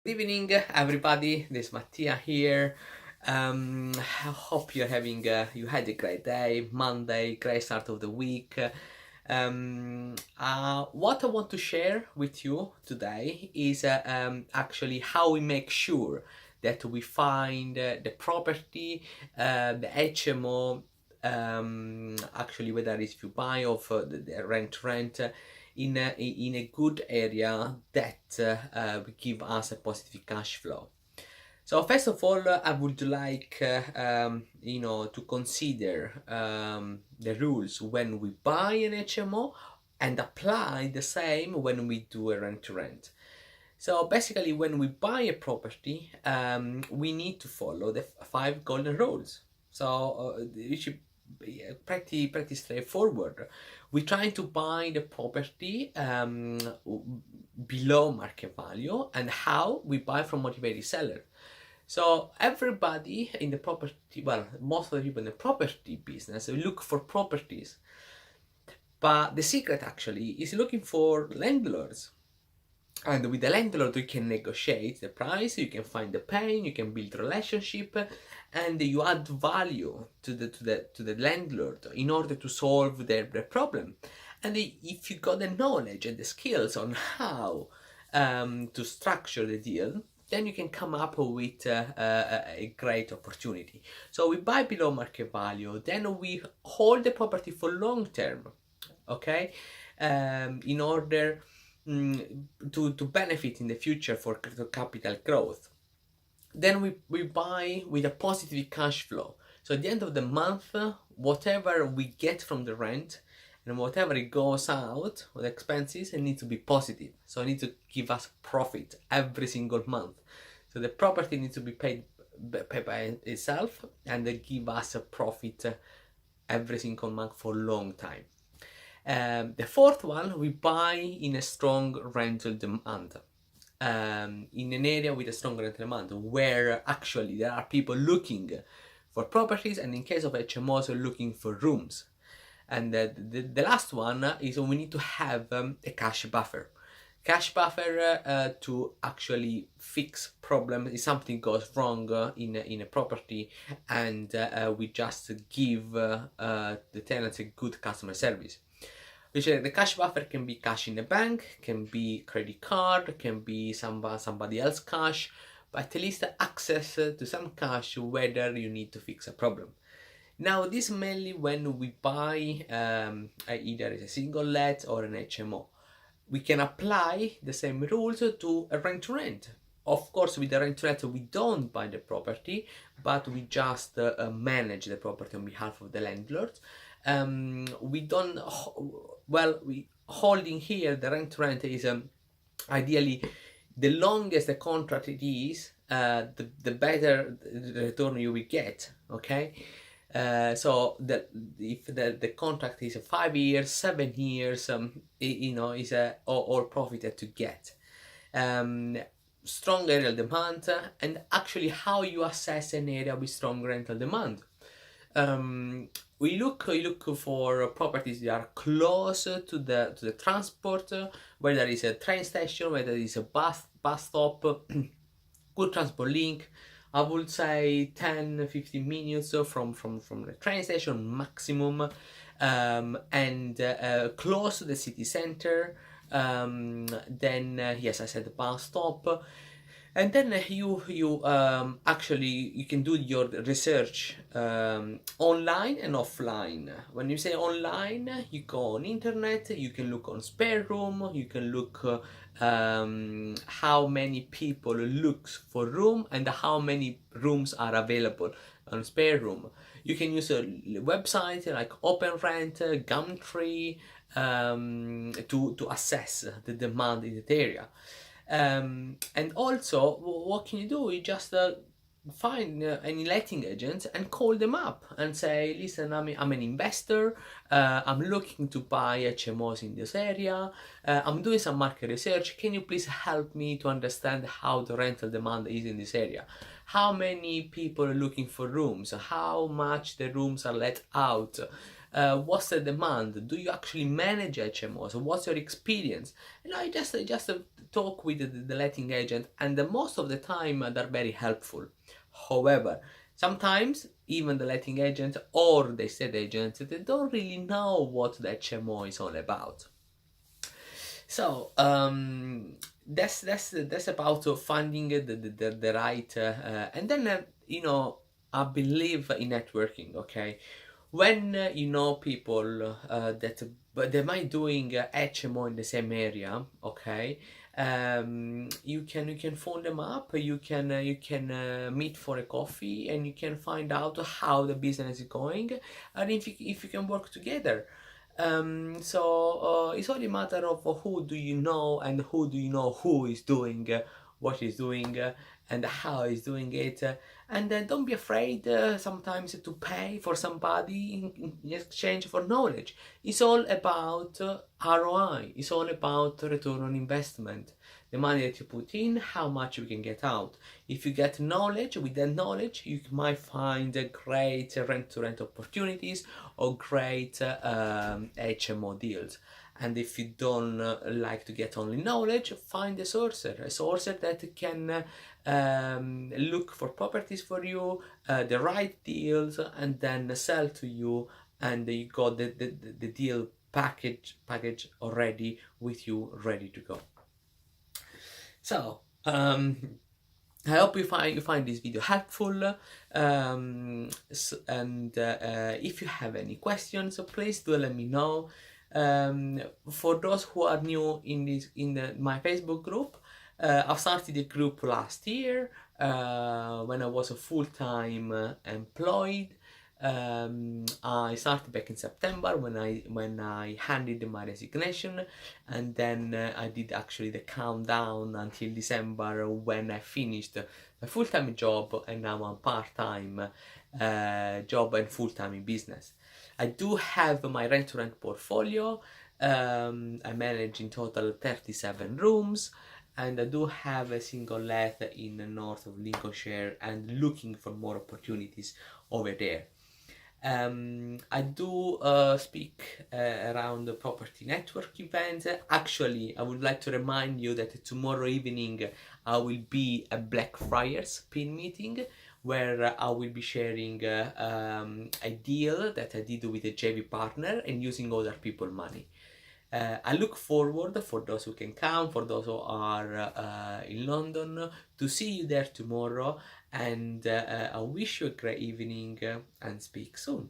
Good evening, everybody. This is Mattia here. I hope you had a great day, Monday, great start of the week. What I want to share with you today is actually how we make sure that we find the property, the HMO, actually whether it's if you buy or the rent in a good area that will give us a positive cash flow. So first of all, I would like to consider the rules when we buy an HMO and apply the same when we do a rent to rent. So basically, when we buy a property, we need to follow the five golden rules. So it should be pretty straightforward. We try to buy the property below market value, and how we buy from motivated seller. So everybody in the property, well, most of the people in the property business look for properties, but the secret actually is looking for landlords. And with the landlord, you can negotiate the price, you can find the pain, you can build relationship, and you add value to the landlord in order to solve their problem. And if you got the knowledge and the skills on how to structure the deal, then you can come up with a great opportunity. So we buy below market value, then we hold the property for long term, okay, in order to benefit in the future for capital growth. Then we buy with a positive cash flow. So at the end of the month, whatever we get from the rent and whatever it goes out with expenses, it needs to be positive. So it needs to give us profit every single month. So the property needs to be paid by itself, and they give us a profit every single month for a long time. The fourth one, we buy in a strong rental demand. In an area with a strong rental demand, where actually there are people looking for properties, and in case of HMOs, looking for rooms. And the last one is we need to have a cash buffer. Cash buffer to actually fix problems if something goes wrong in a property, and we just give the tenants a good customer service. Which the cash buffer can be cash in the bank, can be credit card, can be somebody else cash, but at least access to some cash whether you need to fix a problem. Now this mainly when we buy either a single let or an HMO. We can apply the same rules to a rent to rent. Of course, with the rent to rent, we don't buy the property, but we just manage the property on behalf of the landlord. We don't, we holding here the rent to rent is ideally the longest the contract it is, the better the return you will get. Okay. So if the contract is 5 years, 7 years, is all profited to get. Strong rental demand, and actually how you assess an area with strong rental demand. We look for properties that are close to the transport, whether it's a train station, whether it's a bus stop, good transport link. I would say 10-15 minutes from the train station maximum, and close to the city center. Then yes, I said the bus stop. And then you actually you can do your research online and offline. When you say online, you go on internet, you can look on spare room, you can look how many people looks for room and how many rooms are available on spare room. You can use a website like OpenRent, Gumtree, to assess the demand in that area. And also, what can you do? You just find any letting agent and call them up and say, listen, I'm an investor, I'm looking to buy HMOs in this area, I'm doing some market research, can you please help me to understand how the rental demand is in this area? How many people are looking for rooms? How much the rooms are let out? What's the demand? Do you actually manage HMOs? What's your experience? I just talk with the letting agent, and most of the time they're very helpful. However, sometimes even the letting agent or the estate agent, they don't really know what the HMO is all about. So that's about finding the right and then I believe in networking. Okay, when you know people that but they might doing HMO in the same area. Okay, you can phone them up. You can meet for a coffee, and you can find out how the business is going, and if you can work together. So it's only a matter of who do you know, and who do you know who is doing what he's doing, and how he's doing it. And don't be afraid sometimes to pay for somebody in exchange for knowledge. It's all about ROI. It's all about return on investment. The money that you put in, how much you can get out. If you get knowledge, with that knowledge, you might find great rent-to-rent opportunities or great HMO deals. And if you don't like to get only knowledge, find a sourcer that can look for properties for you, the right deals, and then sell to you, and you got the deal package already with you, ready to go. So I hope you find this video helpful, and if you have any questions, please do let me know. For those who are new in my Facebook group, I started a group last year when I was a full-time employed. I started back in September when I handed my resignation, and then I did actually the countdown until December when I finished my full-time job, and now I'm part-time job and full-time in business. I do have my rent-to-rent portfolio. I manage in total 37 rooms, and I do have a single let in the north of Lincolnshire, and looking for more opportunities over there. I do speak around the property network events. Actually, I would like to remind you that tomorrow evening I will be at Blackfriars PIN meeting, where I will be sharing a deal that I did with a JV partner and using other people's money. I look forward, for those who can come, for those who are in London, to see you there tomorrow, and I wish you a great evening and speak soon.